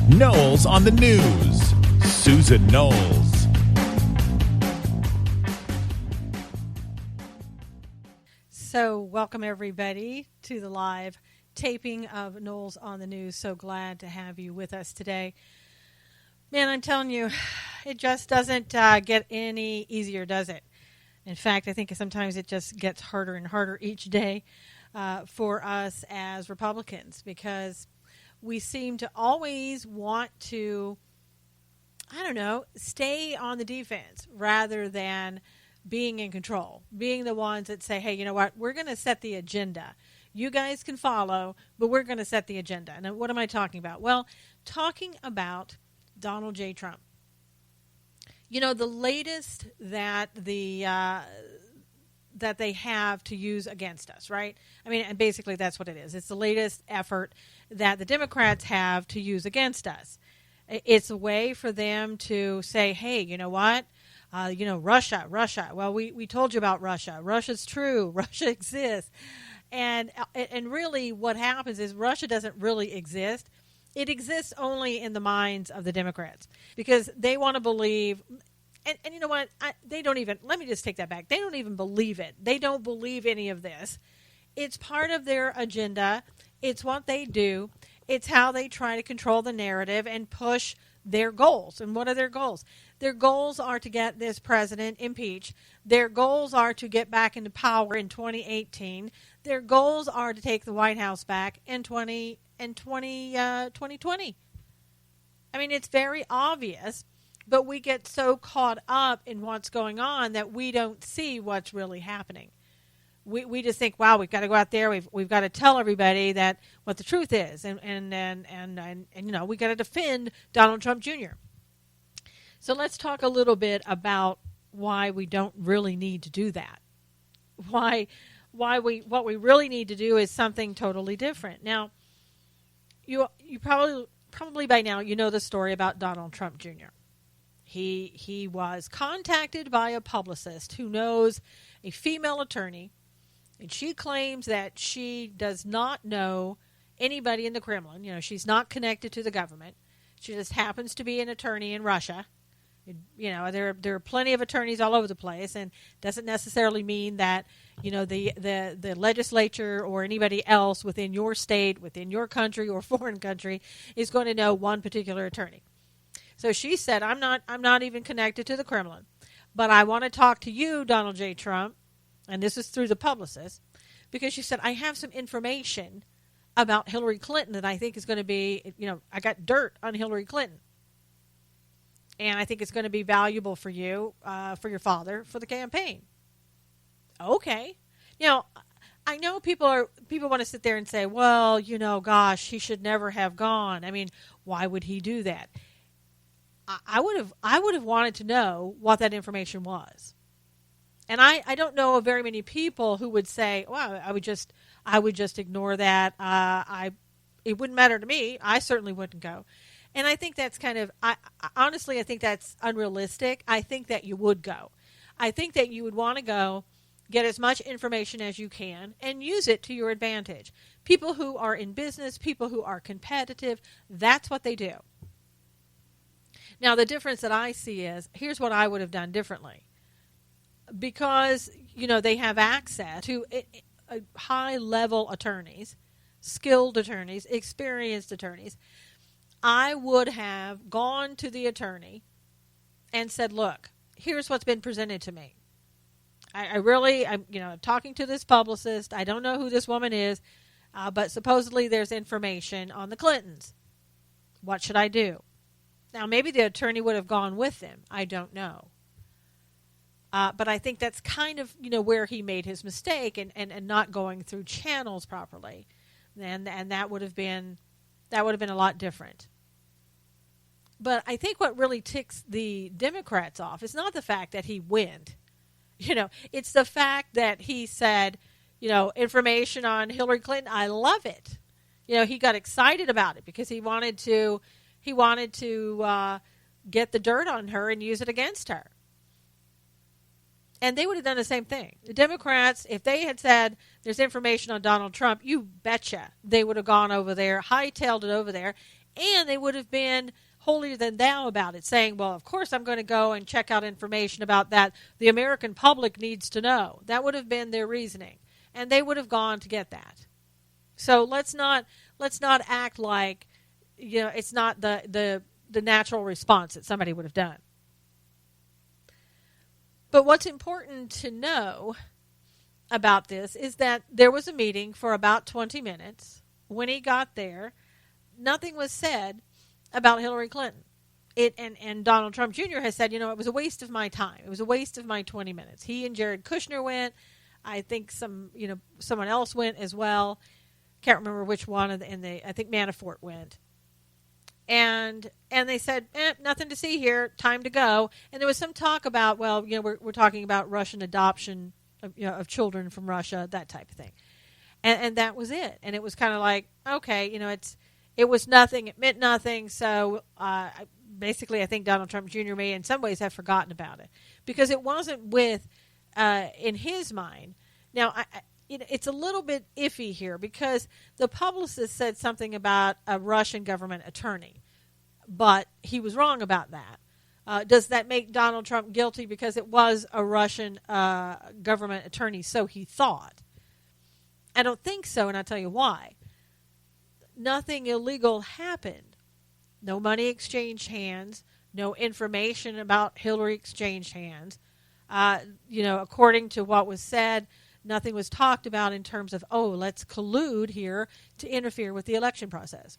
Knowles on the News. Susan Knowles. So welcome everybody to the live taping of Knowles on the News. So glad to have you with us today. Man, I'm telling you, it just doesn't get any easier, does it? In fact, I think sometimes it just gets harder and harder each day for us as Republicans, because we seem to always want to, stay on the defense rather than being in control, being the ones that say, hey, you know what, we're going to set the agenda. You guys can follow, but we're going to set the agenda. And what am I talking about? Well, talking about Donald J. Trump. You know, the latest that that they have to use against us, right? I mean, and basically that's what it is. It's the latest effort that the Democrats have to use against us. It's a way for them to say, hey, you know what? Russia. Well, we told you about Russia. Russia's true. Russia exists. And really what happens is Russia doesn't really exist. It exists only in the minds of the Democrats, because they want to believe. And you know what? They don't even, let me just take that back. They don't even believe it. They don't believe any of this. It's part of their agenda. It's what they do. It's how they try to control the narrative and push their goals. And what are their goals? Their goals are to get this president impeached. Their goals are to get back into power in 2018. Their goals are to take the White House back in 2020. I mean, it's very obvious. But we get so caught up in what's going on that we don't see what's really happening. We just think, wow, we've got to go out there. We've got to tell everybody that what the truth is, and we got to defend Donald Trump Jr. So let's talk a little bit about why we don't really need to do that. What we really need to do is something totally different. Now, you probably by now you know the story about Donald Trump Jr. He was contacted by a publicist who knows a female attorney, and she claims that she does not know anybody in the Kremlin. You know, she's not connected to the government. She just happens to be an attorney in Russia. You know, there are plenty of attorneys all over the place, and doesn't necessarily mean that, you know, the legislature or anybody else within your state, within your country or foreign country is going to know one particular attorney. So she said, I'm not even connected to the Kremlin, but I want to talk to you, Donald J. Trump, and this is through the publicist, because she said, I have some information about Hillary Clinton that I think is going to be, I got dirt on Hillary Clinton, and I think it's going to be valuable for you, for your father, for the campaign. Okay. I know people want to sit there and say, well, gosh, he should never have gone. I mean, why would he do that? I would have wanted to know what that information was. And I don't know of very many people who would say, well, I would just ignore that. It wouldn't matter to me. I certainly wouldn't go. And I think that's honestly, I think that's unrealistic. I think that you would go. I think that you would want to go, get as much information as you can, and use it to your advantage. People who are in business, people who are competitive, that's what they do. Now, the difference that I see is, here's what I would have done differently. Because, they have access to high-level attorneys, skilled attorneys, experienced attorneys, I would have gone to the attorney and said, look, here's what's been presented to me. I'm talking to this publicist. I don't know who this woman is, but supposedly there's information on the Clintons. What should I do? Now, maybe the attorney would have gone with them. I don't know. But I think that's kind of, where he made his mistake and not going through channels properly. And that would have been a lot different. But I think what really ticks the Democrats off is not the fact that he went. It's the fact that he said, information on Hillary Clinton, I love it. He got excited about it because he wanted to get the dirt on her and use it against her. And they would have done the same thing. The Democrats, if they had said there's information on Donald Trump, you betcha they would have gone over there, hightailed it over there, And they would have been holier than thou about it, saying, well, of course I'm going to go and check out information about that. The American public needs to know. That would have been their reasoning. And they would have gone to get that. So let's not act like, it's not the natural response that somebody would have done. But what's important to know about this is that there was a meeting for about 20 minutes. When he got there, nothing was said about Hillary Clinton. And Donald Trump Jr. has said, it was a waste of my time. It was a waste of my 20 minutes. He and Jared Kushner went. I think someone else went as well. Can't remember which one. I think Manafort went. And they said, nothing to see here. Time to go. And there was some talk about, we're talking about Russian adoption of children from Russia, that type of thing. And that was it. And it was kind of like, okay, it was nothing. It meant nothing. So basically, I think Donald Trump Jr. may in some ways have forgotten about it because it wasn't in his mind. Now, it's a little bit iffy here because the publicist said something about a Russian government attorney, but he was wrong about that. Does that make Donald Trump guilty because it was a Russian government attorney, so he thought? I don't think so, and I'll tell you why. Nothing illegal happened. No money exchanged hands. No information about Hillary exchanged hands. According to what was said, nothing was talked about in terms of, let's collude here to interfere with the election process.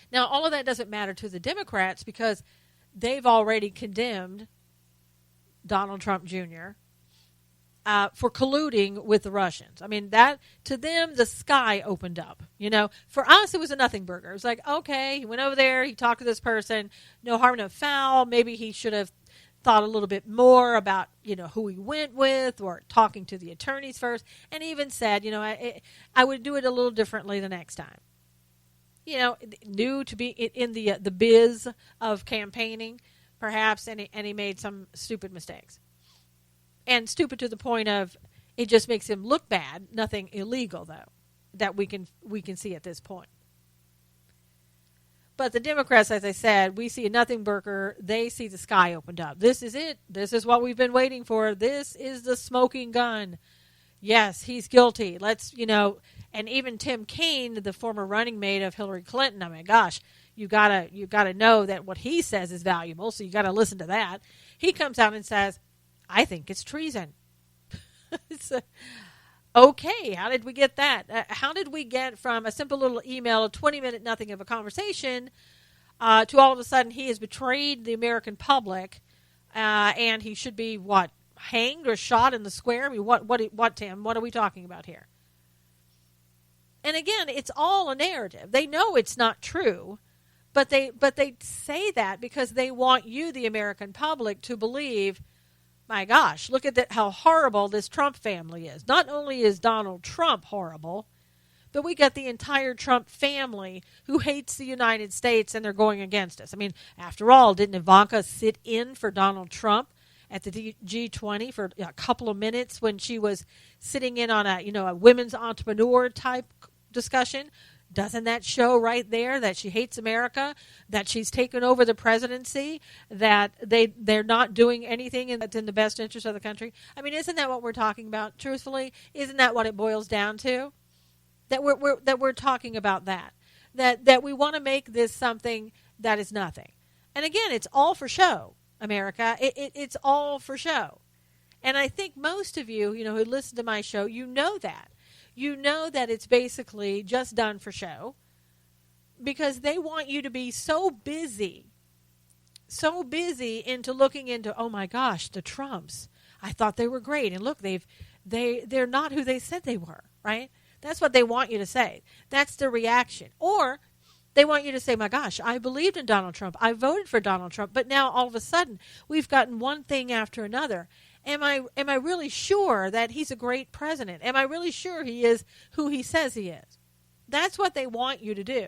Now, all of that doesn't matter to the Democrats because they've already condemned Donald Trump Jr. For colluding with the Russians. I mean, that to them, the sky opened up. For us, it was a nothing burger. It was like, okay, he went over there, he talked to this person, no harm, no foul. Maybe he should have thought a little bit more about, who he went with or talking to the attorneys first, and even said, I would do it a little differently the next time. New to be in the biz of campaigning, perhaps, and he made some stupid mistakes. And stupid to the point of it just makes him look bad. Nothing illegal, though, that we can see at this point. But the Democrats, as I said, we see a nothing burger. They see the sky opened up. This is it. This is what we've been waiting for. This is the smoking gun. Yes, he's guilty. Let's, and even Tim Kaine, the former running mate of Hillary Clinton, I mean, gosh, you gotta know that what he says is valuable, so you got to listen to that. He comes out and says, I think it's treason. Okay, how did we get that? How did we get from a simple little email, a 20-minute nothing of a conversation, to all of a sudden he has betrayed the American public, and he should be, hanged or shot in the square? I mean, what, Tim? What are we talking about here? And again, it's all a narrative. They know it's not true, but they say that because they want you, the American public, to believe, my gosh, look at how horrible this Trump family is. Not only is Donald Trump horrible, but we got the entire Trump family who hates the United States and they're going against us. I mean, after all, didn't Ivanka sit in for Donald Trump at the G20 for a couple of minutes when she was sitting in on a women's entrepreneur type discussion? Doesn't that show right there that she hates America, that she's taken over the presidency, that they're not doing anything that's in the best interest of the country? I mean, isn't that what we're talking about? Truthfully, isn't that what it boils down to? That we're talking about that we want to make this something that is nothing. And again, it's all for show, America. It's all for show. And I think most of you, who listen to my show, know that. You know that it's basically just done for show because they want you to be so busy into looking into, oh my gosh, the Trumps. I thought they were great. And look, they're not who they said they were, right? That's what they want you to say. That's the reaction. Or they want you to say, my gosh, I believed in Donald Trump. I voted for Donald Trump. But now all of a sudden we've gotten one thing after another. Am I really sure that he's a great president? Am I really sure he is who he says he is? That's what they want you to do.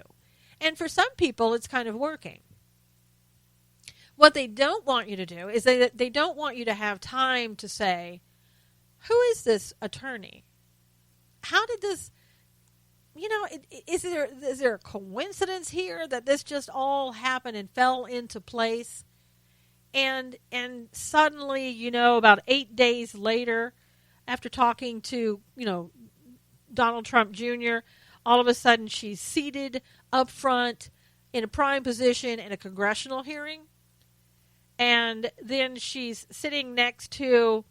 And for some people, it's kind of working. What they don't want you to do is they don't want you to have time to say, who is this attorney? How did this is there a coincidence here that this just all happened and fell into place? And suddenly, about 8 days later, after talking to, Donald Trump Jr., all of a sudden she's seated up front in a prime position in a congressional hearing. And then she's sitting next to,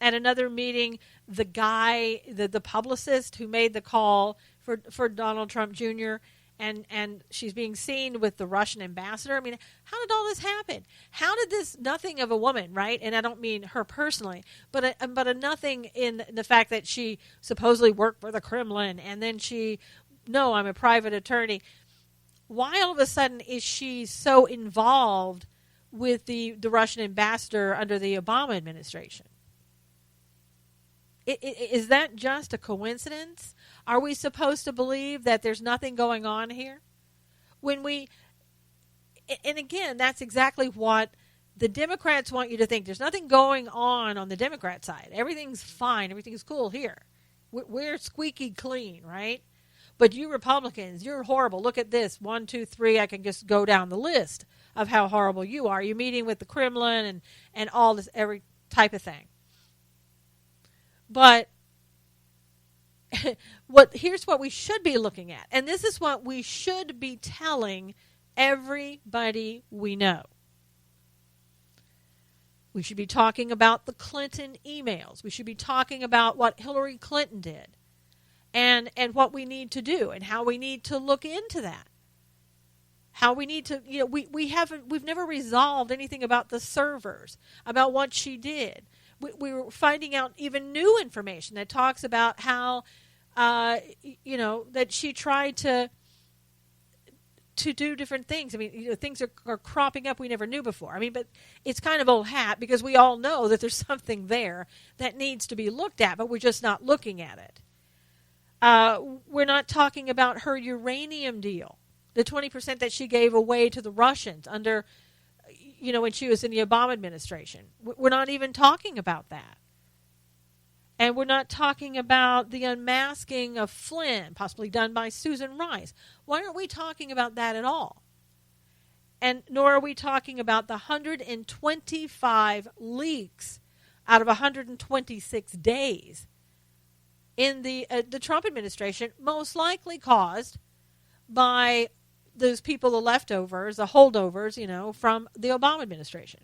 at another meeting, the guy, the publicist who made the call for Donald Trump Jr., and she's being seen with the Russian ambassador. I mean, how did all this happen? How did this, nothing of a woman, right? And I don't mean her personally, but a nothing in the fact that she supposedly worked for the Kremlin, and then no, I'm a private attorney. Why all of a sudden is she so involved with the Russian ambassador under the Obama administration? Is that just a coincidence? Are we supposed to believe that there's nothing going on here? And again, that's exactly what the Democrats want you to think. There's nothing going on the Democrat side. Everything's fine. Everything's cool here. We're squeaky clean, right? But you Republicans, you're horrible. Look at this. 1, 2, 3. I can just go down the list of how horrible you are. You're meeting with the Kremlin and all this, every type of thing. But here's what we should be looking at. And this is what we should be telling everybody we know. We should be talking about the Clinton emails. We should be talking about what Hillary Clinton did and what we need to do and how we need to look into that. How we need to, we've never resolved anything about the servers, about what she did. We were finding out even new information that talks about how, that she tried to do different things. I mean, things are cropping up we never knew before. I mean, but it's kind of old hat because we all know that there's something there that needs to be looked at, but we're just not looking at it. We're not talking about her uranium deal, the 20% that she gave away to the Russians under, when she was in the Obama administration. We're not even talking about that. And we're not talking about the unmasking of Flynn, possibly done by Susan Rice. Why aren't we talking about that at all? And nor are we talking about the 125 leaks out of 126 days in the Trump administration, most likely caused by those people, the leftovers, the holdovers, from the Obama administration.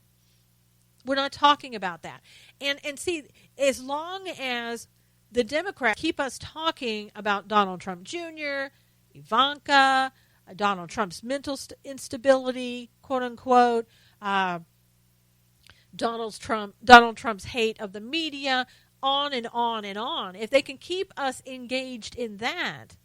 We're not talking about that. And see, as long as the Democrats keep us talking about Donald Trump Jr., Ivanka, Donald Trump's mental instability, quote unquote, Donald Trump's hate of the media, on and on and on. If they can keep us engaged in that,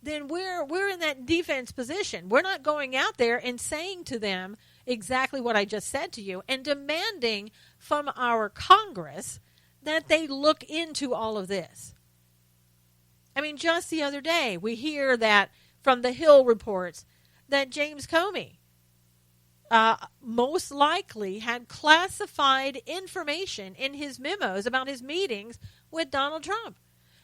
then we're in that defense position. We're not going out there and saying to them exactly what I just said to you and demanding from our Congress that they look into all of this. I mean, just the other day, we hear that from the Hill reports that James Comey most likely had classified information in his memos about his meetings with Donald Trump.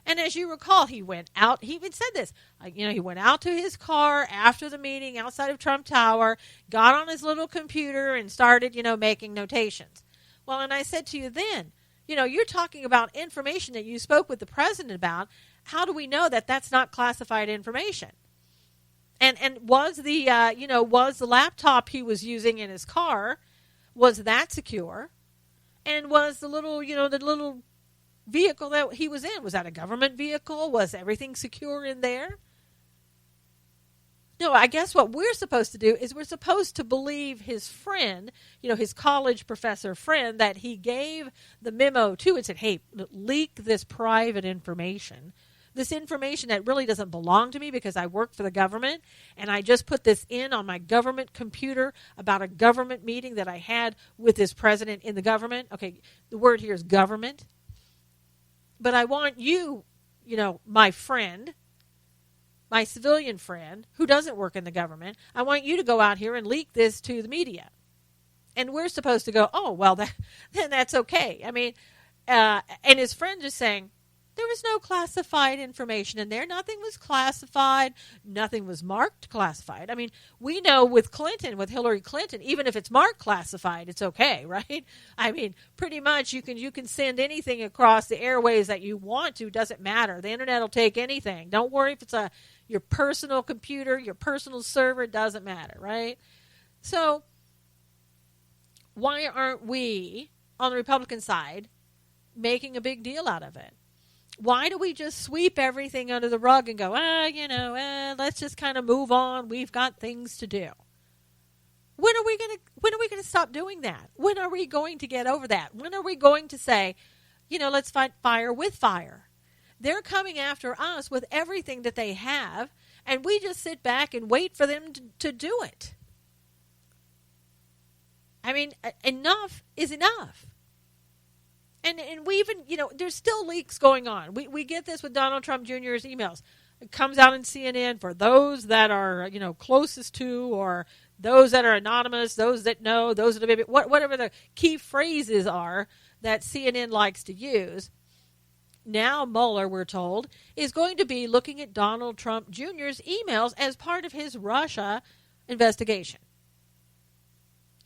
And as you recall, he went out, he even said this, he went out to his car after the meeting outside of Trump Tower, got on his little computer and started, making notations. Well, and I said to you then, you're talking about information that you spoke with the president about. How do we know that that's not classified information? And was the, was the laptop he was using in his car, was that secure? And was the little, the little vehicle that he was in, was that a government vehicle? Was everything secure in there? No, I guess what we're supposed to do is we're supposed to believe his friend, his college professor friend that he gave the memo to and said, hey, leak this private information, this information that really doesn't belong to me because I work for the government and I just put this in on my government computer about a government meeting that I had with this president in the government. Okay, the word here is government. But I want you, my friend, my civilian friend who doesn't work in the government, I want you to go out here and leak this to the media. And we're supposed to go, oh, well, then that's okay. I mean, and his friend is saying, There was no classified information in there. Nothing was classified. Nothing was marked classified. I mean, we know with Hillary Clinton, even if it's marked classified, it's okay, right? I mean, pretty much you can send anything across the airways that you want to. Doesn't matter. The internet will take anything. Don't worry if it's your personal computer, your personal server. Doesn't matter, right? So why aren't we on the Republican side making a big deal out of it? Why do we just sweep everything under the rug and go, let's just kind of move on. We've got things to do. When are we going to stop doing that? When are we going to get over that? When are we going to say, let's fight fire with fire? They're coming after us with everything that they have, and we just sit back and wait for them to do it. I mean, enough is enough. And we even, there's still leaks going on. We get this with Donald Trump Jr.'s emails. It comes out in CNN for those that are, closest to, or those that are anonymous, those that know, those that are, whatever the key phrases are that CNN likes to use. Now Mueller, we're told, is going to be looking at Donald Trump Jr.'s emails as part of his Russia investigation.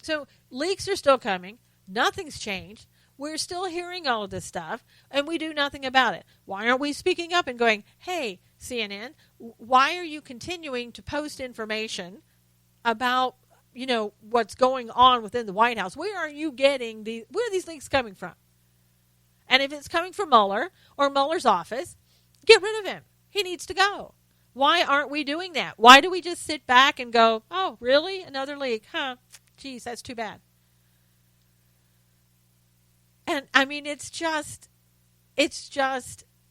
So leaks are still coming. Nothing's changed. We're still hearing all of this stuff, and we do nothing about it. Why aren't we speaking up and going, hey, CNN, why are you continuing to post information about, what's going on within the White House? Where are you getting where are these leaks coming from? And if it's coming from Mueller or Mueller's office, get rid of him. He needs to go. Why aren't we doing that? Why do we just sit back and go, oh, really? Another leak? Huh? Geez, that's too bad. And I mean, it's just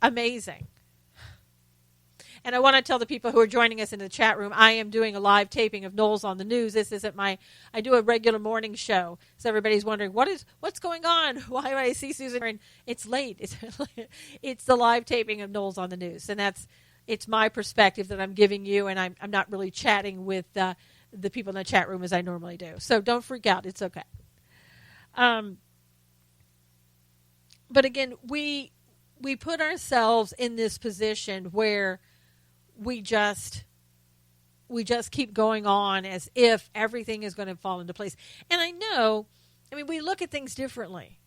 amazing. And I want to tell the people who are joining us in the chat room, I am doing a live taping of Knowles on the News. This isn't I do a regular morning show. So everybody's wondering, what's going on? Why do I see Susan? And it's late. It's the live taping of Knowles on the News. And it's my perspective that I'm giving you. And I'm not really chatting with the people in the chat room as I normally do. So don't freak out. It's okay. But again, we put ourselves in this position where we just keep going on as if everything is going to fall into place. And we look at things differently.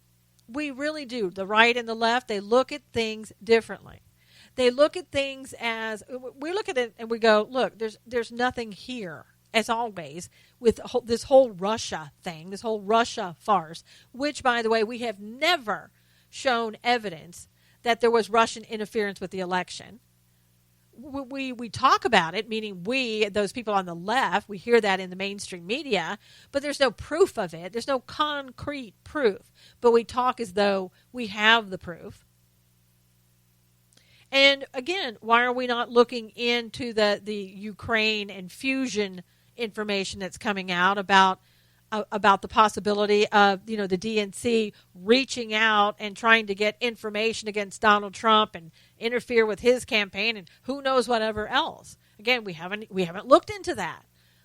We really do. The right and the left, they look at things differently. They look at things as, we look at it and we go, look, there's nothing here, as always, with this whole Russia thing, this whole Russia farce, which, by the way, we have never shown evidence that there was Russian interference with the election. We talk about it, meaning those people on the left, we hear that in the mainstream media, but there's no proof of it. There's no concrete proof. But we talk as though we have the proof. And again, why are we not looking into the Ukraine and fusion information that's coming out about the possibility of, the DNC reaching out and trying to get information against Donald Trump and interfere with his campaign and who knows whatever else. Again, we haven't looked into that.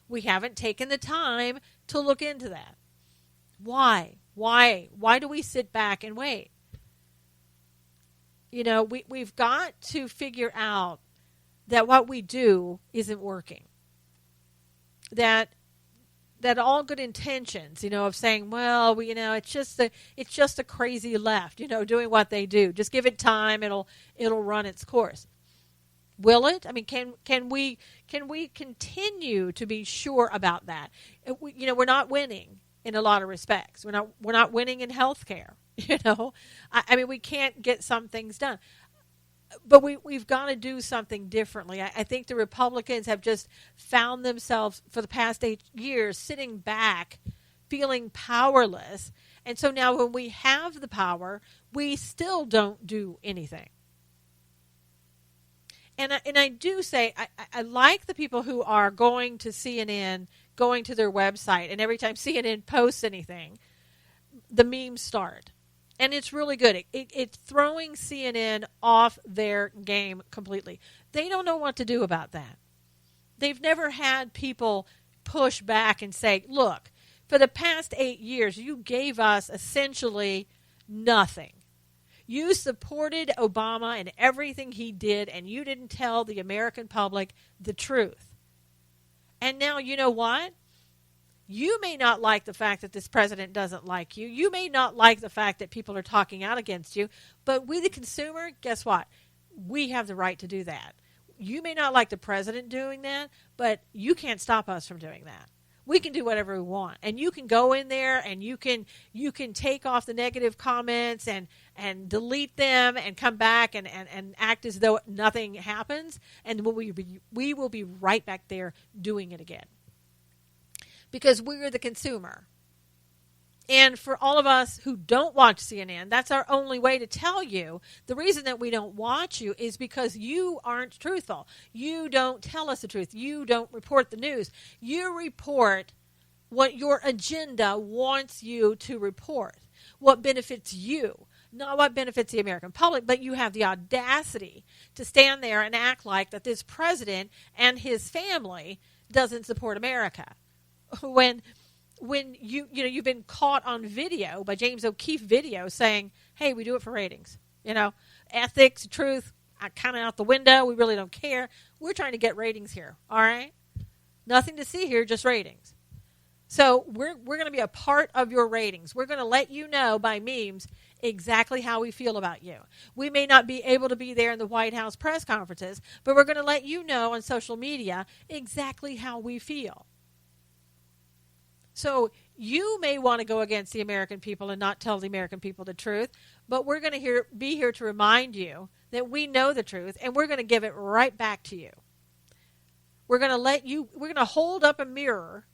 We haven't taken the time to look into that. Why? Why do we sit back and wait? We've got to figure out that what we do isn't working. That all good intentions, of saying, well, it's just a crazy left, doing what they do. Just give it time; it'll run its course. Will it? I mean, can we continue to be sure about that? We're not winning in a lot of respects. We're not winning in healthcare. I mean, we can't get some things done. But we've got to do something differently. I think the Republicans have just found themselves for the past 8 years sitting back, feeling powerless. And so now when we have the power, we still don't do anything. And I do say, I like the people who are going to CNN, going to their website, and every time CNN posts anything, the memes start. And it's really good. It's throwing CNN off their game completely. They don't know what to do about that. They've never had people push back and say, look, for the past 8 years, you gave us essentially nothing. You supported Obama and everything he did, and you didn't tell the American public the truth. And now, you know what? You may not like the fact that this president doesn't like you. You may not like the fact that people are talking out against you. But we, the consumer, guess what? We have the right to do that. You may not like the president doing that, but you can't stop us from doing that. We can do whatever we want, and you can go in there and you can take off the negative comments and delete them and come back and act as though nothing happens, and we will be right back there doing it again, because we're the consumer. And for all of us who don't watch CNN, that's our only way to tell you. The reason that we don't watch you is because you aren't truthful. You don't tell us the truth. You don't report the news. You report what your agenda wants you to report, what benefits you, not what benefits the American public. But you have the audacity to stand there and act like that this president and his family doesn't support America. When you've been caught on video by James O'Keefe video saying, hey, we do it for ratings. Ethics, truth, kind of out the window. We really don't care. We're trying to get ratings here. All right? Nothing to see here, just ratings. So we're going to be a part of your ratings. We're going to let you know by memes exactly how we feel about you. We may not be able to be there in the White House press conferences, but we're going to let you know on social media exactly how we feel. So you may want to go against the American people and not tell the American people the truth, but we're going to be here to remind you that we know the truth, and we're going to give it right back to you. We're going to hold up a mirror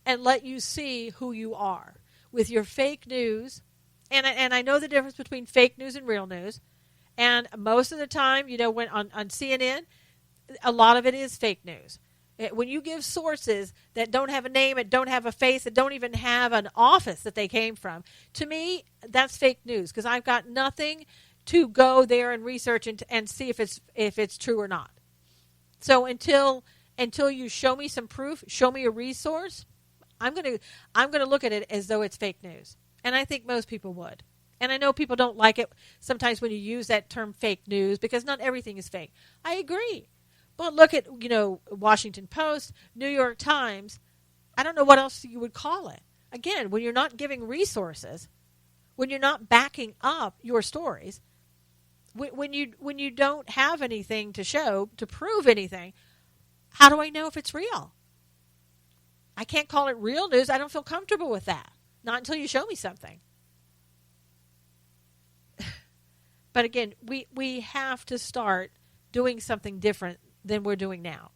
and let you see who you are with your fake news. And I know the difference between fake news and real news. And most of the time, when on CNN, a lot of it is fake news. When you give sources that don't have a name, that don't have a face, that don't even have an office that they came from, to me, that's fake news, because I've got nothing to go there and research and see if it's true or not. So until you show me some proof, show me a resource, I'm gonna look at it as though it's fake news, and I think most people would. And I know people don't like it sometimes when you use that term fake news, because not everything is fake. I agree. But look at, Washington Post, New York Times. I don't know what else you would call it. Again, when you're not giving resources, when you're not backing up your stories, when you don't have anything to show, to prove anything, how do I know if it's real? I can't call it real news. I don't feel comfortable with that. Not until you show me something. But again, we have to start doing something different than we're doing now,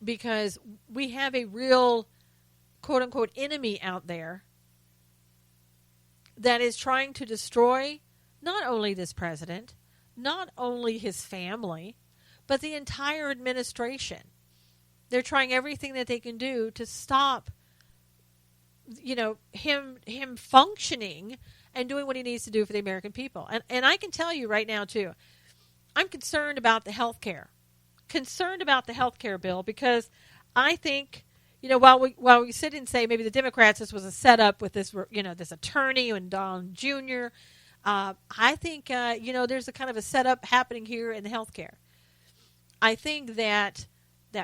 because we have a real quote-unquote enemy out there that is trying to destroy not only this president, not only his family, but the entire administration. They're trying everything that they can do to stop him functioning and doing what he needs to do for the American people. And I can tell you right now too, I'm concerned about the health care bill, because I think, while we sit and say maybe the Democrats, this was a setup with this, this attorney and Don Jr., I think, there's a kind of a setup happening here in the health care. I think that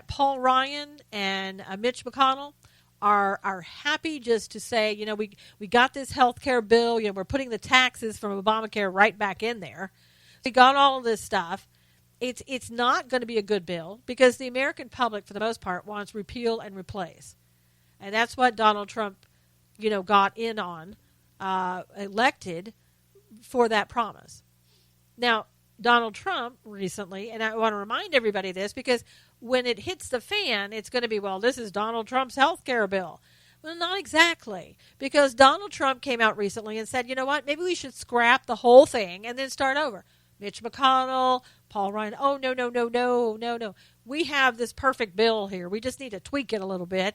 Paul Ryan and Mitch McConnell are happy just to say, we got this health care bill, we're putting the taxes from Obamacare right back in there. We got all of this stuff. It's not going to be a good bill, because the American public, for the most part, wants repeal and replace. And that's what Donald Trump, got in on, elected for that promise. Now, Donald Trump recently, and I want to remind everybody of this, because when it hits the fan, it's going to be, well, this is Donald Trump's health care bill. Well, not exactly, because Donald Trump came out recently and said, you know what, maybe we should scrap the whole thing and then start over. Mitch McConnell, Paul Ryan, oh, no. We have this perfect bill here. We just need to tweak it a little bit,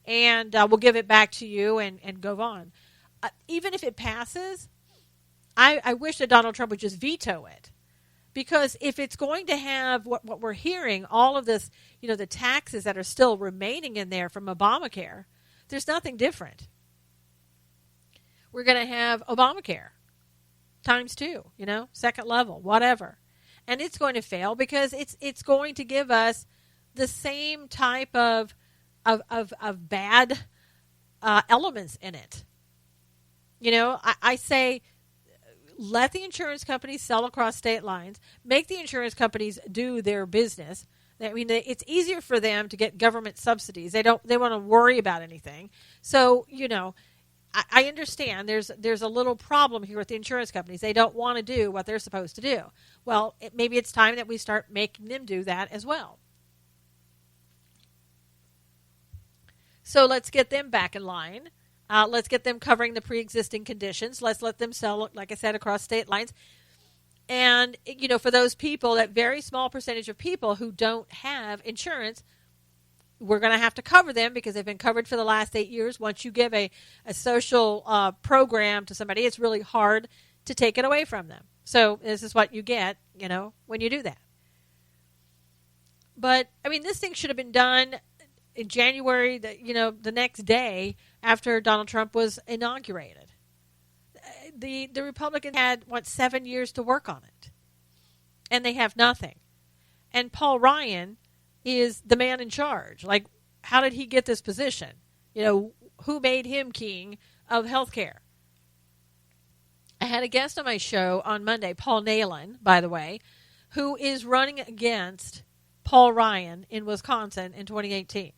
and we'll give it back to you and go on. Even if it passes, I wish that Donald Trump would just veto it. Because if it's going to have what we're hearing, all of this, the taxes that are still remaining in there from Obamacare, there's nothing different. we're going to have Obamacare times 2, second level, whatever. And it's going to fail because it's going to give us the same type of bad elements in it. I say, let the insurance companies sell across state lines. Make the insurance companies do their business. I mean, it's easier for them to get government subsidies. They want to worry about anything. So, I understand there's a little problem here with the insurance companies. They don't want to do what they're supposed to do. Well, maybe it's time that we start making them do that as well. So let's get them back in line. Let's get them covering the pre-existing conditions. Let's let them sell, like I said, across state lines. And, for those people, that very small percentage of people who don't have insurance, we're going to have to cover them because they've been covered for the last 8 years. Once you give a social program to somebody, it's really hard to take it away from them. So this is what you get, when you do that. But, this thing should have been done in January, the next day after Donald Trump was inaugurated. The Republicans had, 7 years to work on it. And they have nothing. And Paul Ryan is the man in charge. Like, how did he get this position? Who made him king of healthcare? I had a guest on my show on Monday, Paul Nehlen, by the way, who is running against Paul Ryan in Wisconsin in 2018.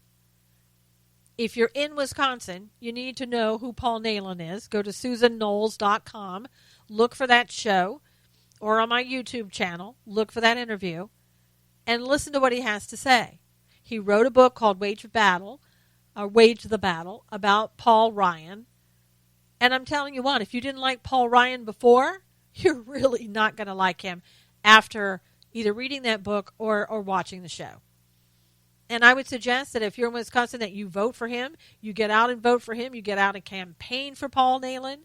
If you're in Wisconsin, you need to know who Paul Nehlen is. Go to SusanKnowles.com, look for that show, or on my YouTube channel, look for that interview, and listen to what he has to say. He wrote a book called Wage the Battle about Paul Ryan. And I'm telling you what, if you didn't like Paul Ryan before, you're really not going to like him after either reading that book or watching the show. And I would suggest that if you're in Wisconsin, that you vote for him. You get out and vote for him. You get out and campaign for Paul Nehlen.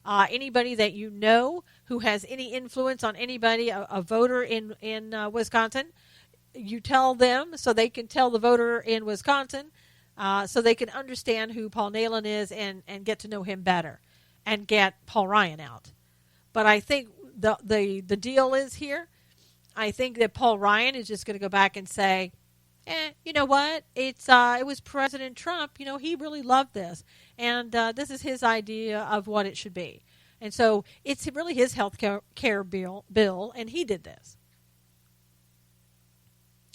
Anybody that you know who has any influence on anybody, a voter in Wisconsin, you tell them so they can tell the voter in Wisconsin so they can understand who Paul Nehlen is and get to know him better and get Paul Ryan out. But I think the deal is here. I think that Paul Ryan is just going to go back and say, you know what? It was President Trump. He really loved this. And this is his idea of what it should be. And so it's really his health care bill, and he did this.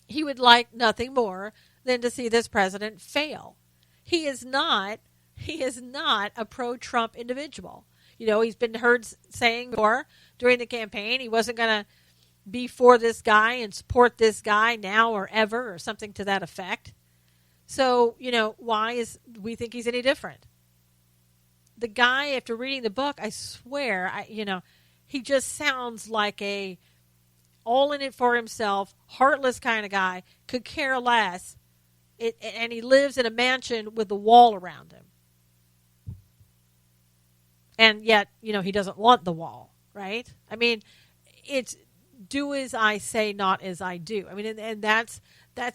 He would like nothing more than to see this president fail. He is not a pro-Trump individual. He's been heard saying before during the campaign he wasn't going to be for this guy and support this guy now or ever or something to that effect. So, why is we think he's any different? The guy, after reading the book, I swear, he just sounds like a all in it for himself, heartless kind of guy, could care less, and he lives in a mansion with a wall around him. And yet, he doesn't want the wall, right? It's do as I say, not as I do. And that's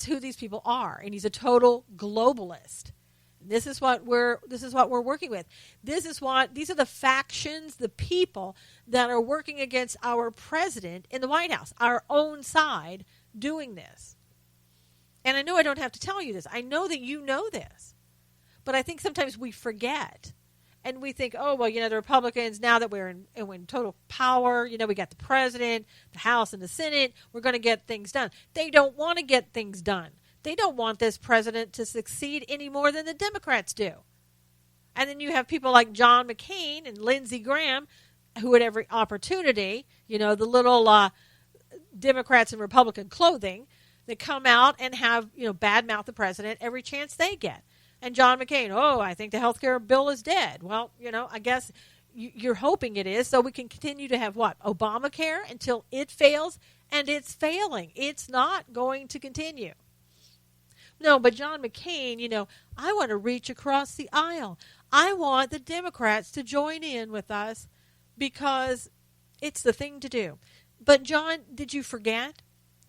who these people are. And he's a total globalist. This is what we're working with. These are the factions, the people that are working against our president in the White House, our own side doing this. And I know I don't have to tell you this. I know that you know this. But I think sometimes we forget. And we think, oh, well, the Republicans, now that we're in total power, we got the president, the House, and the Senate, we're going to get things done. They don't want to get things done. They don't want this president to succeed any more than the Democrats do. And then you have people like John McCain and Lindsey Graham, who at every opportunity, the little Democrats in Republican clothing, that come out and have, badmouth the president every chance they get. And John McCain, I think the health care bill is dead. Well, I guess you're hoping it is, so we can continue to have what? Obamacare until it fails, and it's failing. It's not going to continue. No, but John McCain, I want to reach across the aisle. I want the Democrats to join in with us because it's the thing to do. But John, did you forget?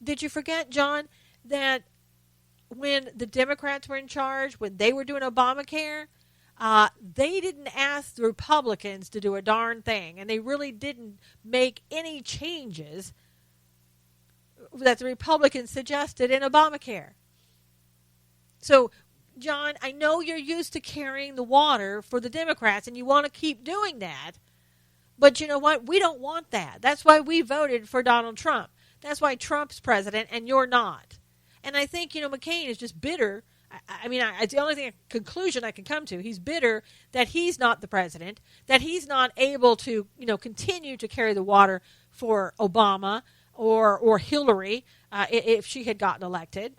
Did you forget, John, that when the Democrats were in charge, when they were doing Obamacare, They didn't ask the Republicans to do a darn thing, and they really didn't make any changes that the Republicans suggested in Obamacare. So, John, I know you're used to carrying the water for the Democrats, and you want to keep doing that, but you know what? We don't want that. That's why we voted for Donald Trump. That's why Trump's president, and you're not. And I think, McCain is just bitter. It's the only conclusion I can come to. He's bitter that he's not the president, that he's not able to, continue to carry the water for Obama or Hillary if she had gotten elected.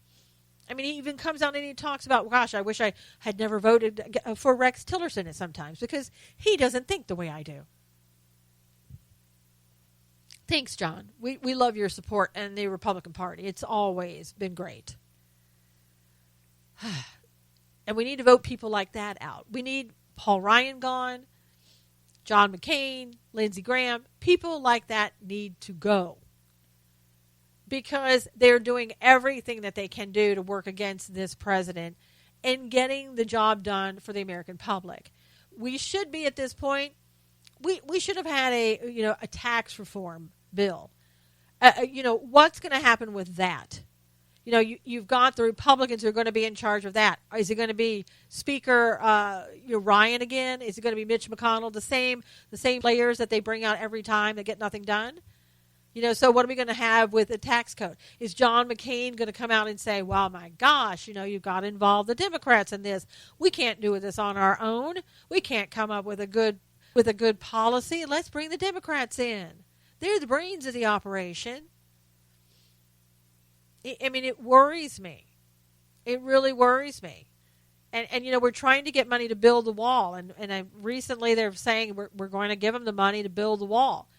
He even comes out and he talks about, gosh, I wish I had never voted for Rex Tillerson at sometimes because he doesn't think the way I do. Thanks, John. We love your support and the Republican Party. It's always been great. And we need to vote people like that out. We need Paul Ryan gone, John McCain, Lindsey Graham. People like that need to go because they're doing everything that they can do to work against this president and getting the job done for the American public. We should be at this point, we should have had a tax reform bill. What's going to happen with that? You've got the Republicans who are going to be in charge of that. Is it going to be Speaker Ryan again? Is it going to be Mitch McConnell? The same players that they bring out every time that get nothing done? So what are we going to have with the tax code? Is John McCain going to come out and say, well, my gosh, you've got to involve the Democrats in this. We can't do this on our own. We can't come up with a good policy. Let's bring the Democrats in. They're the brains of the operation. It worries me. It really worries me. And we're trying to get money to build the wall. And recently they're saying we're going to give them the money to build the wall.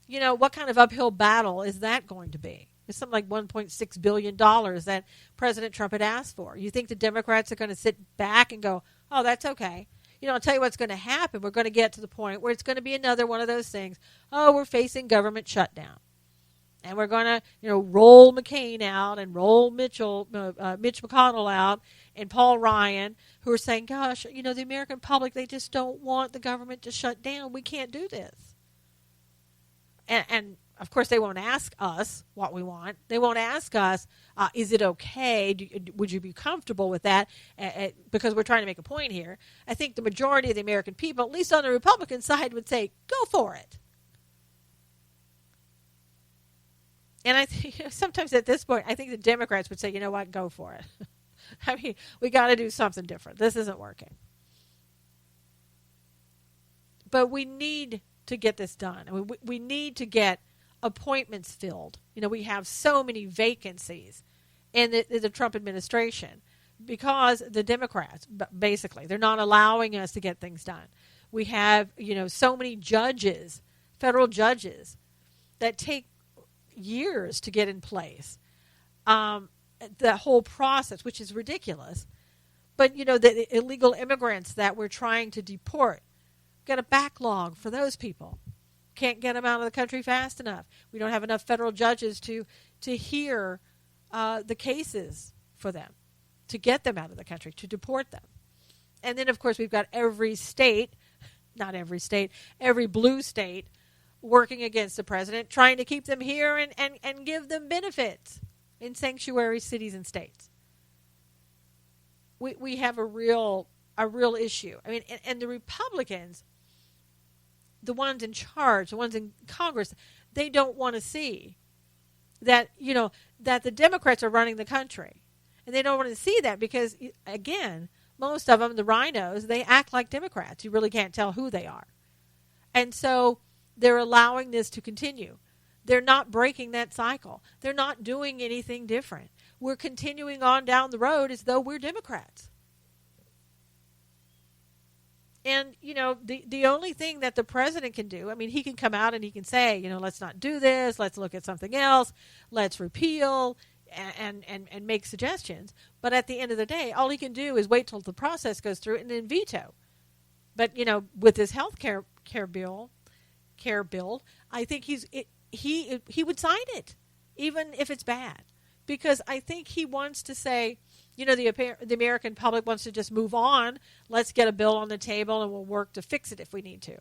What kind of uphill battle is that going to be? It's something like $1.6 billion that President Trump had asked for. You think the Democrats are going to sit back and go, oh, that's okay. I'll tell you what's going to happen. We're going to get to the point where it's going to be another one of those things. Oh, we're facing government shutdown. And we're going to, roll McCain out and roll Mitch McConnell out and Paul Ryan, who are saying, gosh, the American public, they just don't want the government to shut down. We can't do this. And of course, they won't ask us what we want. They won't ask us, is it okay? Would you be comfortable with that? Because we're trying to make a point here. I think the majority of the American people, at least on the Republican side, would say, go for it. And I think sometimes at this point, I think the Democrats would say, you know what, go for it. We got to do something different. This isn't working. But we need to get this done. We need to get appointments filled. We have so many vacancies in the Trump administration because the Democrats, basically, they're not allowing us to get things done. We have, so many judges, federal judges, that take years to get in place. The whole process, which is ridiculous. But, the illegal immigrants that we're trying to deport, got a backlog for those people. Can't get them out of the country fast enough. We don't have enough federal judges to hear the cases for them, to get them out of the country, to deport them. And then, of course, we've got every state, not every state, every blue state working against the president, trying to keep them here and give them benefits in sanctuary cities and states. We have a real issue. And the Republicans, the ones in charge, the ones in Congress, they don't want to see that, that the Democrats are running the country. And they don't want to see that because, again, most of them, the rhinos, they act like Democrats. You really can't tell who they are. And so they're allowing this to continue. They're not breaking that cycle. They're not doing anything different. We're continuing on down the road as though we're Democrats. And, the only thing that the president can do, he can come out and he can say, let's not do this. Let's look at something else. Let's repeal and make suggestions. But at the end of the day, all he can do is wait till the process goes through and then veto. But, with this health care bill, I think he would sign it, even if it's bad. Because I think he wants to say, The American public wants to just move on. Let's get a bill on the table and we'll work to fix it if we need to.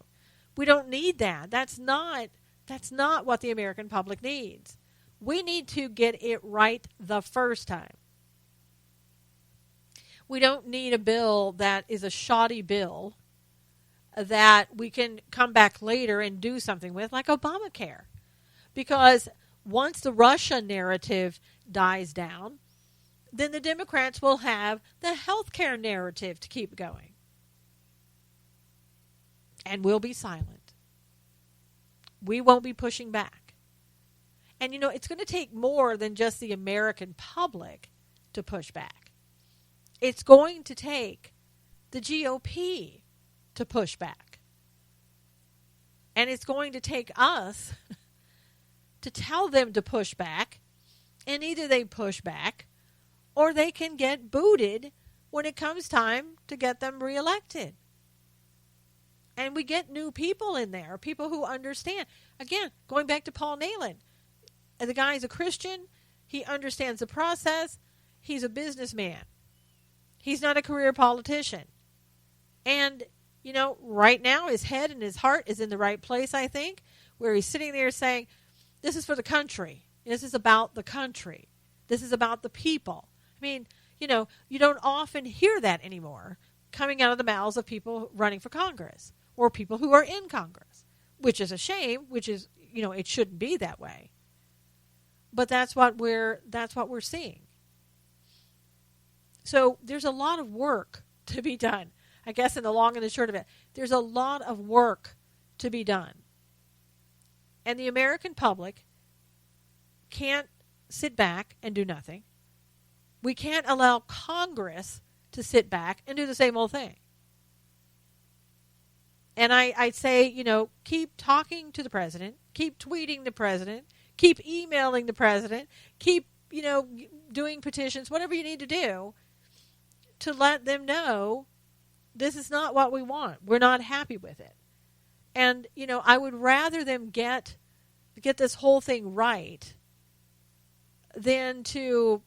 We don't need that. That's not what the American public needs. We need to get it right the first time. We don't need a bill that is a shoddy bill that we can come back later and do something with, like Obamacare. Because once the Russia narrative dies down, then the Democrats will have the healthcare narrative to keep going. And we'll be silent. We won't be pushing back. And it's going to take more than just the American public to push back. It's going to take the GOP to push back. And it's going to take us to tell them to push back. And either they push back or they can get booted when it comes time to get them reelected. And we get new people in there, people who understand. Again, going back to Paul Nehlen. The guy is a Christian. He understands the process. He's a businessman. He's not a career politician. And, right now his head and his heart is in the right place, I think, where he's sitting there saying, this is for the country. This is about the country. This is about the people. I mean, you don't often hear that anymore coming out of the mouths of people running for Congress or people who are in Congress, which is a shame, which is, it shouldn't be that way. But that's what we're seeing. So there's a lot of work to be done. I guess in the long and the short of it, there's a lot of work to be done. And the American public can't sit back and do nothing. We can't allow Congress to sit back and do the same old thing. And I'd say, keep talking to the president, keep tweeting the president, keep emailing the president, keep, doing petitions, whatever you need to do to let them know this is not what we want. We're not happy with it. And, I would rather them get this whole thing right than to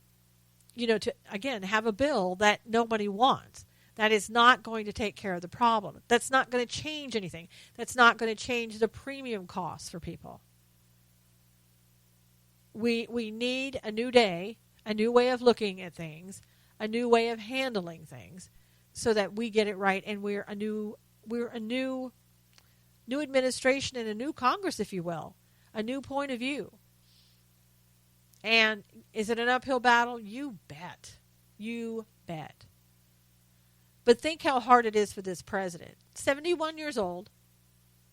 again, have a bill that nobody wants. That is not going to take care of the problem. That's not going to change anything. That's not going to change the premium costs for people. We need a new day, a new way of looking at things, a new way of handling things, so that we get it right, and we're a new administration and a new Congress, if you will, a new point of view. And is it an uphill battle? You bet. You bet. But think how hard it is for this president. 71 years old.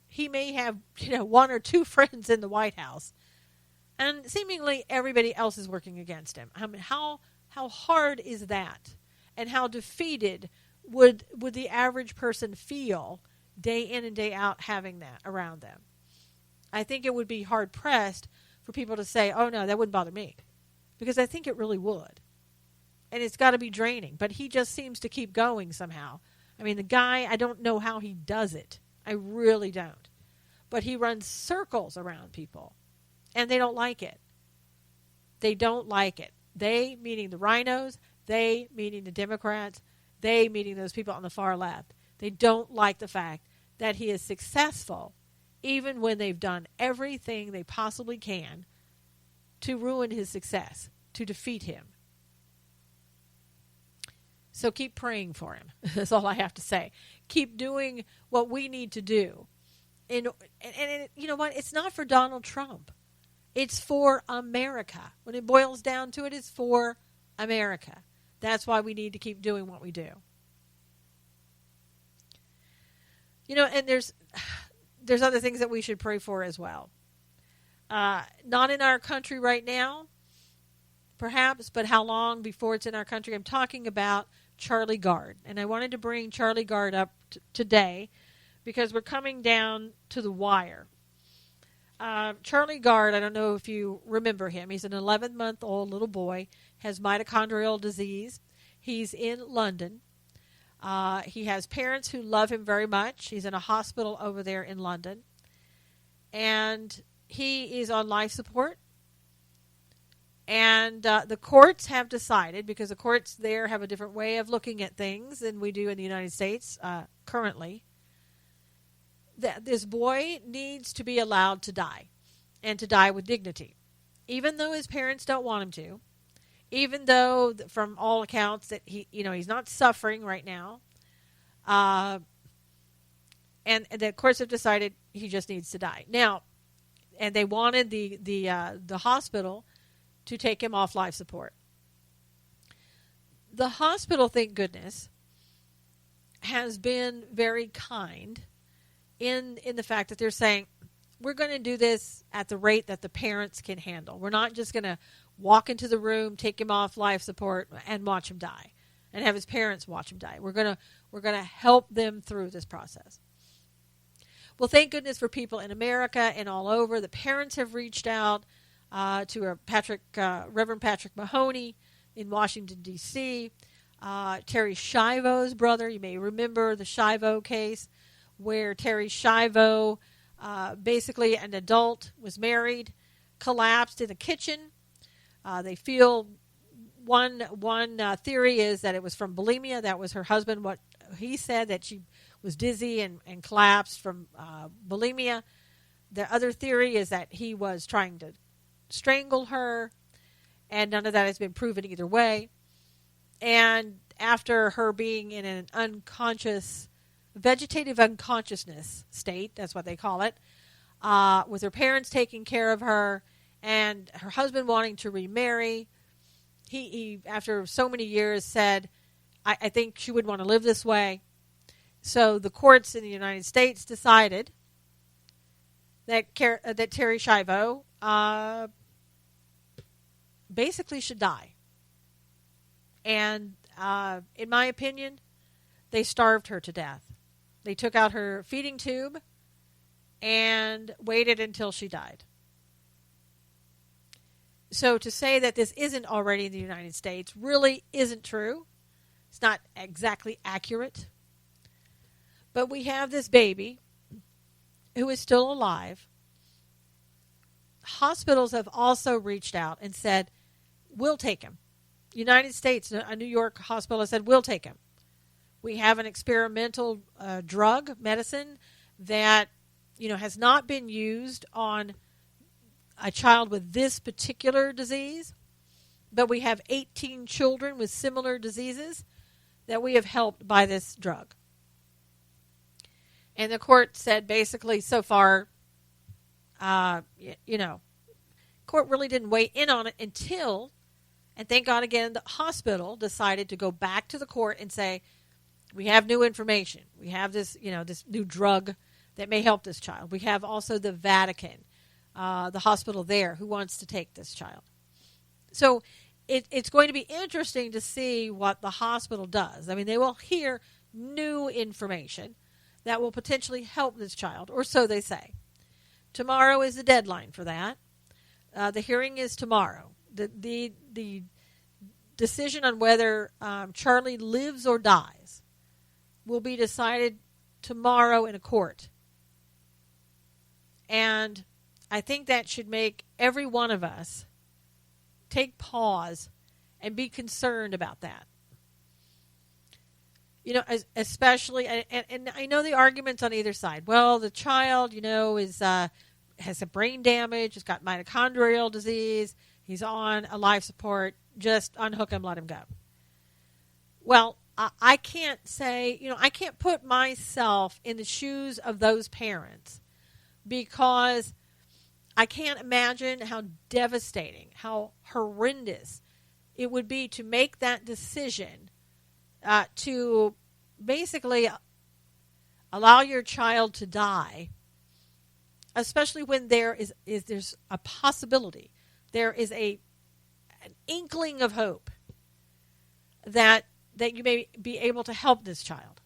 He may have, one or two friends in the White House. And seemingly everybody else is working against him. I mean, how hard is that? And how defeated would the average person feel day in and day out having that around them? I think it would be hard-pressed for people to say, oh, no, that wouldn't bother me. Because I think it really would. And it's got to be draining. But he just seems to keep going somehow. I mean, the guy, I don't know how he does it. I really don't. But he runs circles around people. And they don't like it. They don't like it. They, meaning the rhinos, they, meaning the Democrats, they, meaning those people on the far left. They don't like the fact that he is successful, even when they've done everything they possibly can to ruin his success, to defeat him. So keep praying for him. That's all I have to say. Keep doing what we need to do. And you know what? It's not for Donald Trump. It's for America. When it boils down to it, it's for America. That's why we need to keep doing what we do. And there's other things that we should pray for as well. Not in our country right now, perhaps, but how long before it's in our country? I'm talking about Charlie Gard. And I wanted to bring Charlie Gard up today because we're coming down to the wire. Charlie Gard, I don't know if you remember him. He's an 11-month-old little boy, has mitochondrial disease. He's in London. He has parents who love him very much. He's in a hospital over there in London. And he is on life support. And the courts have decided, because the courts there have a different way of looking at things than we do in the United States currently, that this boy needs to be allowed to die, and to die with dignity, even though his parents don't want him to, even though from all accounts that he's not suffering right now, and the courts have decided he just needs to die now, and they wanted the hospital to take him off life support. The hospital, thank goodness, has been very kind in the fact that they're saying, we're going to do this at the rate that the parents can handle. We're not just going to walk into the room, take him off life support, and watch him die, and have his parents watch him die. We're going to help them through this process. Well, thank goodness for people in America and all over. The parents have reached out to Reverend Patrick Mahoney in Washington, D.C., Terry Schiavo's brother. You may remember the Schiavo case, where Terry Schiavo, basically an adult, was married, collapsed in the kitchen. They feel one theory is that it was from bulimia. That was her husband. What he said, that she was dizzy and collapsed from bulimia. The other theory is that he was trying to strangle her, and none of that has been proven either way. And after her being in an vegetative unconsciousness state, that's what they call it, with her parents taking care of her and her husband wanting to remarry, he after so many years said, I think she would want to live this way. So the courts in the United States decided that Terry Schiavo basically should die. And in my opinion, they starved her to death. They took out her feeding tube and waited until she died. So to say that this isn't already in the United States really isn't true. It's not exactly accurate. But we have this baby who is still alive. Hospitals have also reached out and said, we'll take him. United States, a New York hospital has said, we'll take him. We have an experimental medicine that has not been used on a child with this particular disease, but we have 18 children with similar diseases that we have helped by this drug. And the court said basically so far, court really didn't weigh in on it until, and thank God again, the hospital decided to go back to the court and say, we have new information. We have this, this new drug that may help this child. We have also the Vatican, the hospital there, who wants to take this child. So it's going to be interesting to see what the hospital does. I mean, they will hear new information that will potentially help this child, or so they say. Tomorrow is the deadline for that. The hearing is tomorrow. The decision on whether Charlie lives or dies will be decided tomorrow in a court. And I think that should make every one of us take pause and be concerned about that. Especially, and I know the arguments on either side. Well, the child, has a brain damage, has got mitochondrial disease, he's on a life support, just unhook him, let him go. Well, I can't say, I can't put myself in the shoes of those parents, because I can't imagine how devastating, how horrendous it would be to make that decision to basically allow your child to die, especially when there's a possibility, there is an inkling of hope that you may be able to help this child.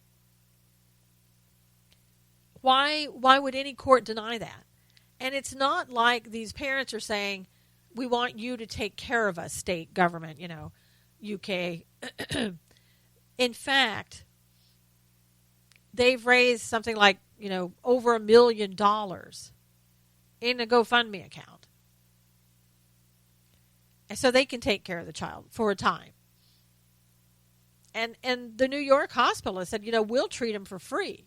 Why would any court deny that? And it's not like these parents are saying, we want you to take care of us, state government, UK. In fact, they've raised something like, over $1 million in a GoFundMe account. so they can take care of the child for a time. And the New York hospital has said, we'll treat him for free.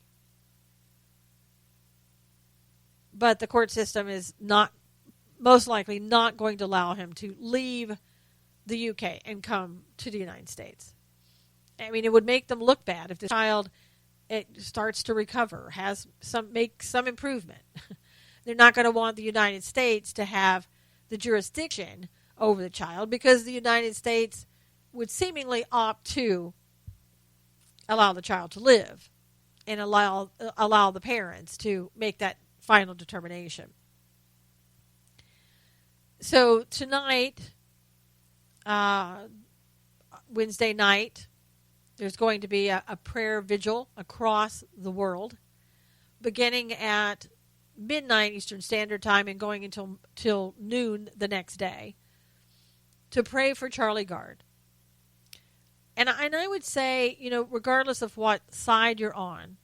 But the court system is most likely not going to allow him to leave the UK and come to the United States. I mean, it would make them look bad if the child starts to recover, make some improvement. They're not going to want the United States to have the jurisdiction over the child, because the United States would seemingly opt to allow the child to live and allow the parents to make that final determination. So tonight, Wednesday night, there's going to be a prayer vigil across the world, beginning at midnight Eastern Standard Time and going until noon the next day, to pray for Charlie Gard. And I would say, regardless of what side you're on,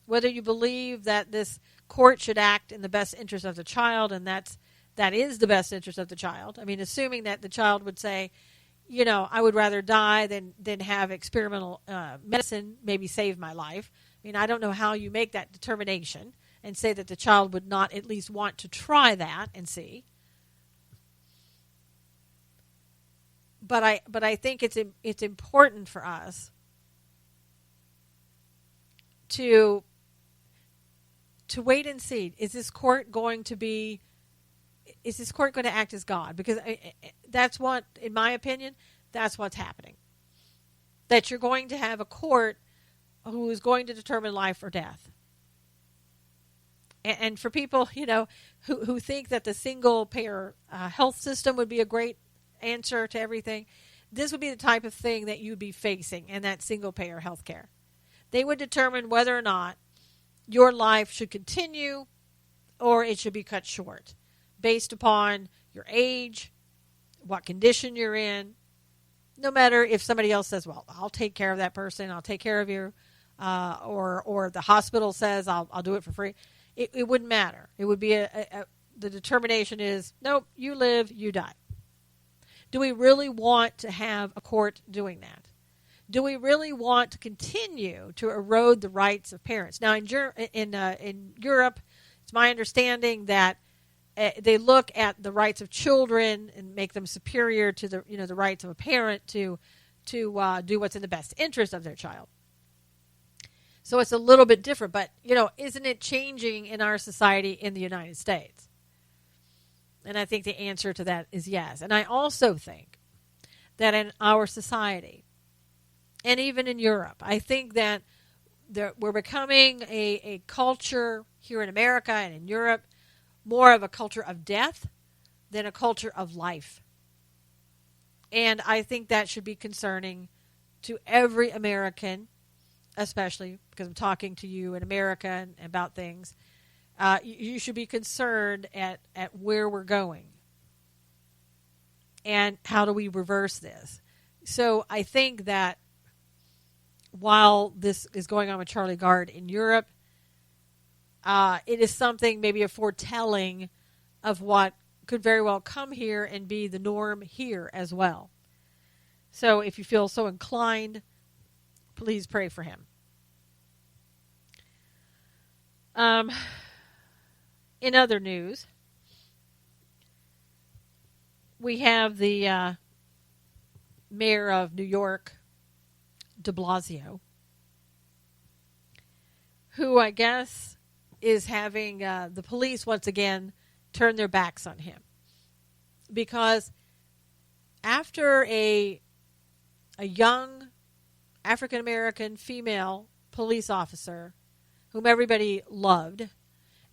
whether you believe that this court should act in the best interest of the child, and that is the best interest of the child. I mean, assuming that the child would say, I would rather die than have experimental medicine maybe save my life. I mean, I don't know how you make that determination and say that the child would not at least want to try that and see. But I think it's important for us to wait and see. Is this court going to act as God? Because that's what, in my opinion, that's what's happening. That you're going to have a court who is going to determine life or death. And for people, who think that the single-payer health system would be a great answer to everything, this would be the type of thing that you'd be facing in that single-payer health care. They would determine whether or not your life should continue or it should be cut short, based upon your age, what condition you're in. No matter if somebody else says, well, I'll take care of that person, I'll take care of you, or the hospital says, I'll do it for free. It wouldn't matter. It would be the determination is, nope, you live, you die. Do we really want to have a court doing that? Do we really want to continue to erode the rights of parents? Now, in Europe, it's my understanding that they look at the rights of children and make them superior to the rights of a parent to do what's in the best interest of their child. So it's a little bit different, but isn't it changing in our society in the United States? And I think the answer to that is yes. And I also think that in our society, and even in Europe, I think that we're becoming a culture here in America and in Europe, more of a culture of death than a culture of life. And I think that should be concerning to every American, especially because I'm talking to you in America and about things. You should be concerned at where we're going and how do we reverse this. So I think that while this is going on with Charlie Gard in Europe, it is something, maybe a foretelling of what could very well come here and be the norm here as well. So if you feel so inclined, please pray for him. In other news, we have the mayor of New York, de Blasio, who I guess is having the police once again turn their backs on him. Because after a young African-American female police officer whom everybody loved,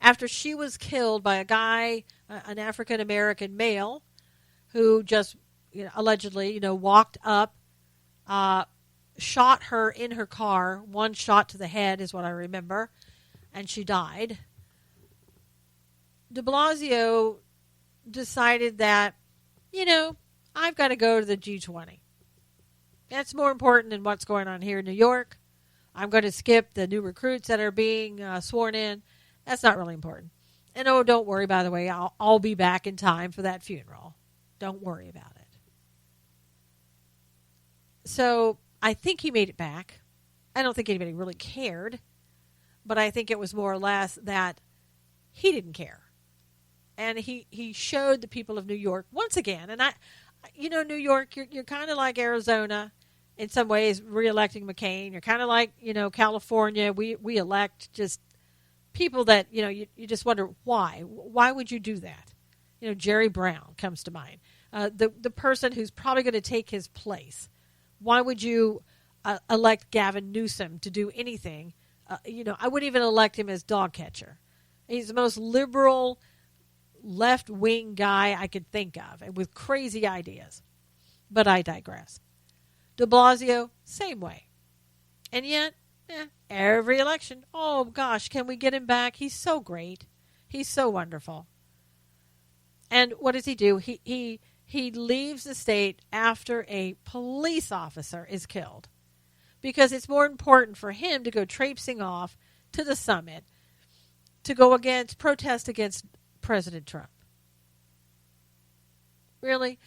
after she was killed by a guy, an African-American male, who just allegedly walked up, shot her in her car, one shot to the head is what I remember, and she died. De Blasio decided that, I've got to go to the G20. That's more important than what's going on here in New York. I'm going to skip the new recruits that are being sworn in. That's not really important. And don't worry, by the way, I'll be back in time for that funeral. Don't worry about it. So I think he made it back. I don't think anybody really cared, but I think it was more or less that he didn't care. And he showed the people of New York once again. And New York, you're kind of like Arizona in some ways, re-electing McCain. You're kind of like, California. We elect just people that, you just wonder why. Why would you do that? Jerry Brown comes to mind. The person who's probably going to take his place. Why would you elect Gavin Newsom to do anything? I wouldn't even elect him as dog catcher. He's the most liberal, left-wing guy I could think of, and with crazy ideas. But I digress. De Blasio, same way. And yet, every election, oh gosh, can we get him back? He's so great. He's so wonderful. And what does he do? He leaves the state after a police officer is killed, because it's more important for him to go traipsing off to the summit to go protest against President Trump. Really?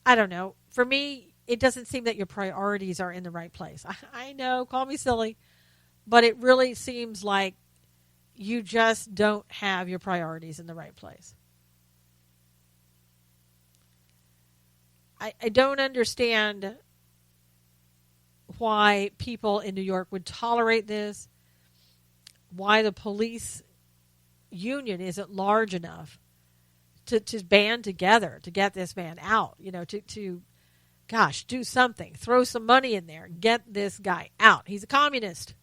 I don't know. For me, it doesn't seem that your priorities are in the right place. I know, call me silly, but it really seems like you just don't have your priorities in the right place. I don't understand why people in New York would tolerate this, why the police union isn't large enough to band together to get this man out, to do something, throw some money in there, get this guy out. He's a communist.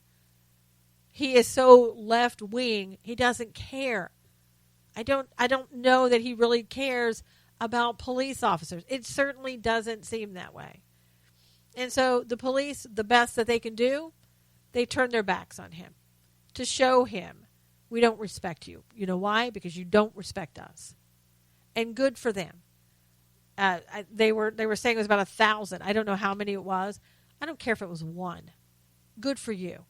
He is so left wing, he doesn't care. I don't know that he really cares about police officers. It certainly doesn't seem that way. And so the police, the best that they can do, they turn their backs on him to show him, we don't respect you. You know why? Because you don't respect us. And good for them. They were saying it was about 1,000. I don't know how many it was. I don't care if it was one. Good for you.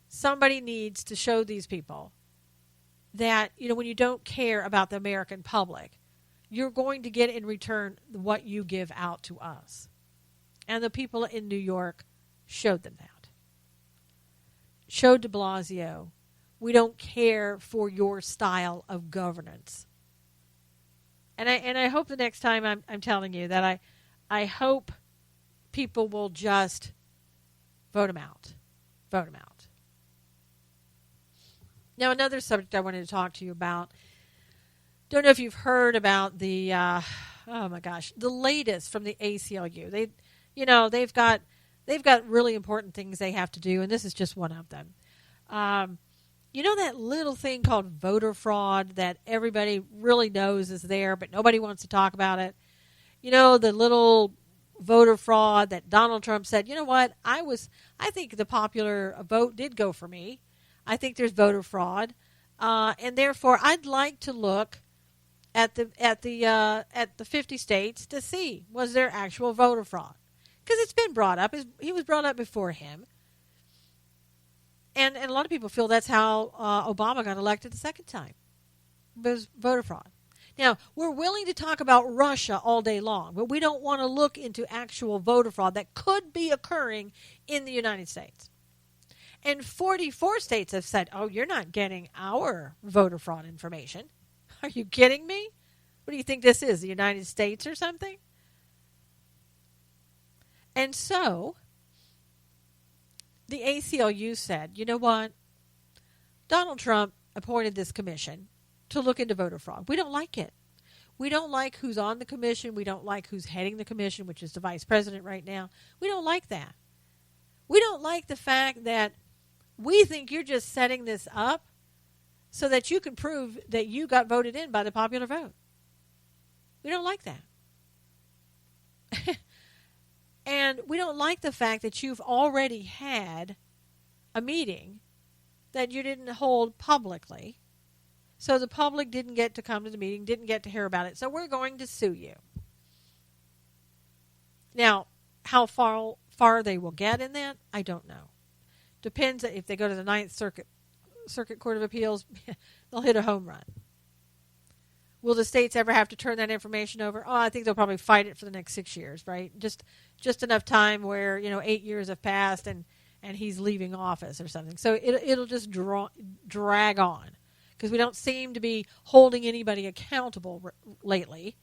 Somebody needs to show these people that, when you don't care about the American public, you're going to get in return what you give out to us. And the people in New York showed them that. Showed de Blasio, we don't care for your style of governance. And I hope the next time I'm telling you that I hope people will just vote him out. Vote him out. Now, another subject I wanted to talk to you about. Don't know if you've heard about the the latest from the ACLU. They've got really important things they have to do, and this is just one of them. That little thing called voter fraud that everybody really knows is there, but nobody wants to talk about it. The little voter fraud that Donald Trump said, you know what, I think the popular vote did go for me. I think there's voter fraud, and therefore I'd like to look at the 50 states to see, was there actual voter fraud? Because it's been brought up. He was brought up before him. And a lot of people feel that's how Obama got elected the second time. It was voter fraud. Now, we're willing to talk about Russia all day long, but we don't want to look into actual voter fraud that could be occurring in the United States. And 44 states have said, oh, you're not getting our voter fraud information. Are you kidding me? What do you think this is, the United States or something? And so the ACLU said, you know what? Donald Trump appointed this commission to look into voter fraud. We don't like it. We don't like who's on the commission. We don't like who's heading the commission, which is the vice president right now. We don't like that. We don't like the fact that we think you're just setting this up so that you can prove that you got voted in by the popular vote. We don't like that. And we don't like the fact that you've already had a meeting that you didn't hold publicly. So the public didn't get to come to the meeting, didn't get to hear about it. So we're going to sue you. Now, how far they will get in that, I don't know. Depends if they go to the Ninth Circuit Court of Appeals, they'll hit a home run. Will the states ever have to turn that information over? Oh, I think they'll probably fight it for the next 6 years, right? Just enough time where 8 years have passed and he's leaving office or something. So it'll just drag on because we don't seem to be holding anybody accountable lately.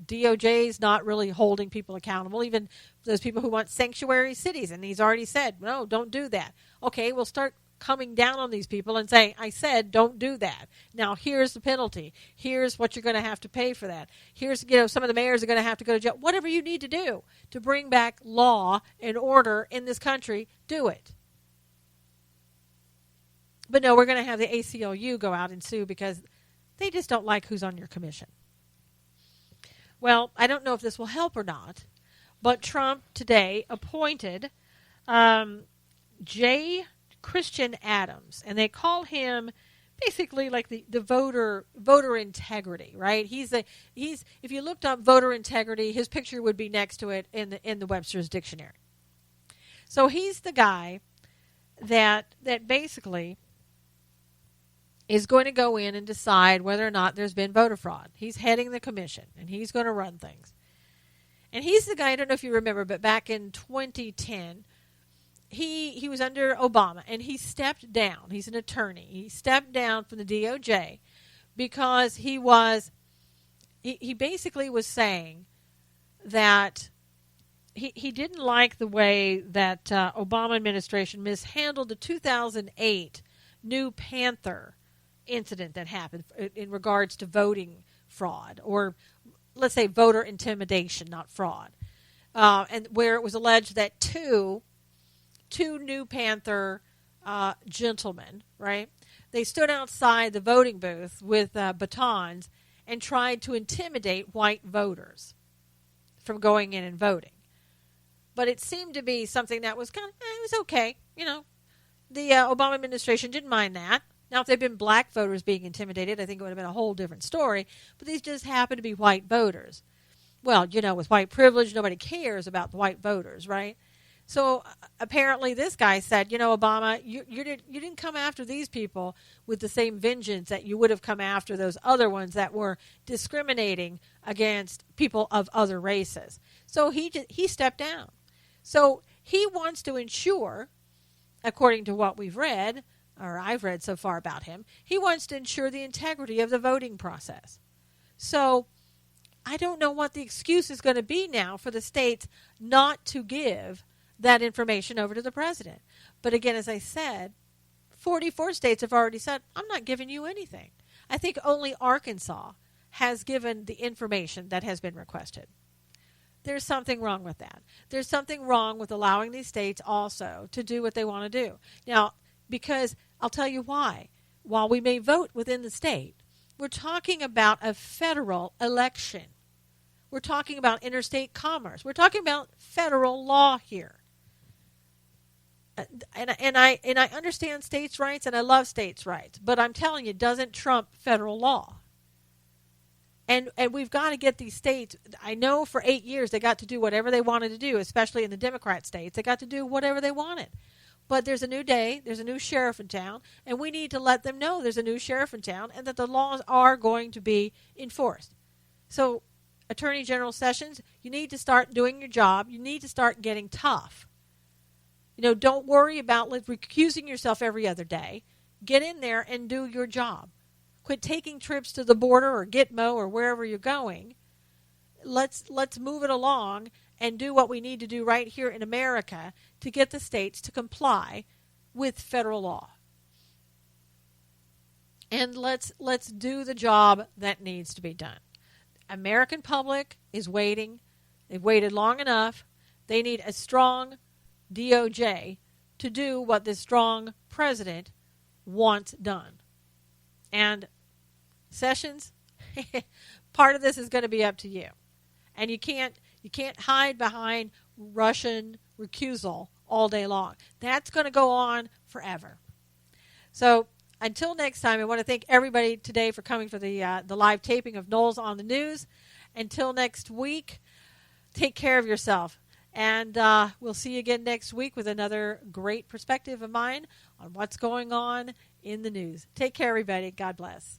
DOJ's not really holding people accountable, even those people who want sanctuary cities. And he's already said, no, don't do that. Okay, we'll start coming down on these people and saying, I said, don't do that. Now, here's the penalty. Here's what you're going to have to pay for that. Here's, some of the mayors are going to have to go to jail. Whatever you need to do to bring back law and order in this country, do it. But no, we're going to have the ACLU go out and sue because they just don't like who's on your commission. Well, I don't know if this will help or not, but Trump today appointed Christian Adams, and they call him basically like the voter integrity, right? He's if you looked up voter integrity, his picture would be next to it in the Webster's dictionary. So he's the guy that basically is going to go in and decide whether or not there's been voter fraud. He's heading the commission, and he's going to run things. And he's the guy, I don't know if you remember, but back in 2010, he was under Obama, and he stepped down. He's an attorney. He stepped down from the DOJ because he basically was saying that he didn't like the way that Obama administration mishandled the 2008 New Panther incident that happened in regards to voting fraud, or let's say voter intimidation, not fraud, and where it was alleged that two New Panther gentlemen, right? They stood outside the voting booth with batons and tried to intimidate white voters from going in and voting. But it seemed to be something that was it was okay. The Obama administration didn't mind that. Now, if they'd been black voters being intimidated, I think it would have been a whole different story. But these just happened to be white voters. Well, with white privilege, nobody cares about the white voters, right? So apparently this guy said, Obama, you didn't come after these people with the same vengeance that you would have come after those other ones that were discriminating against people of other races. So he stepped down. So he wants to ensure, according to what we've read, or I've read so far about him, he wants to ensure the integrity of the voting process. So I don't know what the excuse is going to be now for the states not to give that information over to the president. But again, as I said, 44 states have already said, I'm not giving you anything. I think only Arkansas has given the information that has been requested. There's something wrong with that. There's something wrong with allowing these states also to do what they want to do. Now, because I'll tell you why. While we may vote within the state, we're talking about a federal election. We're talking about interstate commerce. We're talking about federal law here. And I understand states' rights, and I love states' rights, but I'm telling you, it doesn't trump federal law. And we've got to get these states. I know for 8 years they got to do whatever they wanted to do, especially in the Democrat states. They got to do whatever they wanted. But there's a new day, there's a new sheriff in town, and we need to let them know there's a new sheriff in town and that the laws are going to be enforced. So, Attorney General Sessions, you need to start doing your job. You need to start getting tough. Don't worry about recusing yourself every other day. Get in there and do your job. Quit taking trips to the border or Gitmo or wherever you're going. Let's move it along and do what we need to do right here in America to get the states to comply with federal law. And let's do the job that needs to be done. American public is waiting. They've waited long enough. They need a strong DOJ to do what this strong president wants done. And Sessions, part of this is going to be up to you. And you can't hide behind Russian recusal all day long. That's going to go on forever. So until next time, I want to thank everybody today for coming for the live taping of Knowles on the News. Until next week, take care of yourself. And we'll see you again next week with another great perspective of mine on what's going on in the news. Take care, everybody. God bless.